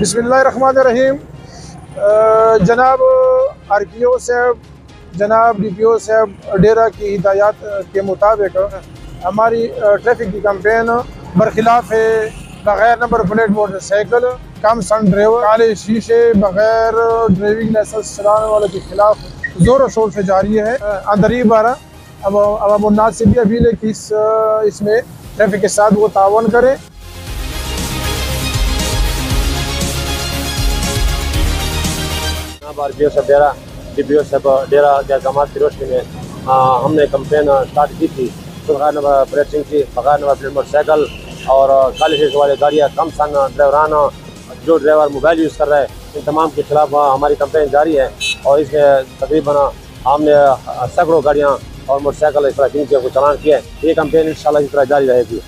बिस्मिल्लाहिर्रहमानिर्रहीम। जनाब RPO साहब, जनाब DPO साहब डेरा की हिदायत के मुताबिक हमारी ट्रैफिक की कैंपेन बरखिलाफ है बग़ैर नंबर प्लेट मोटरसाइकिल, कम सन ड्राइवर, काले शीशे, बग़ैर ड्राइविंग लाइसेंस चलाने वालों के खिलाफ ज़ोर शोर से जारी है। अंदरी बारा अब उन्नास से भी अपील है कि इसमें ट्रैफिक के साथ वो तावन करें। RPO साहब डेरा, DPO साहब डेरा के अहकाम की रोशनी में हमने कैंपेन स्टार्ट की थी। बग़ैर नंबर प्लेटिंग की, बग़ैर नंबर प्लेट मोटरसाइकिल और काले शीशे वाली गाड़ियाँ, कम सन ड्राइवरान, जो ड्राइवर मोबाइल यूज़ कर रहे हैं, इन तमाम के खिलाफ हमारी कैंपेन जारी है। और इसमें तकरीबन हमने सैकड़ों गाड़ियाँ और मोटरसाइकिल इस तरह को चलान किया है। ये कैंपेन इंशाल्लाह इस तरह जारी रहेगी।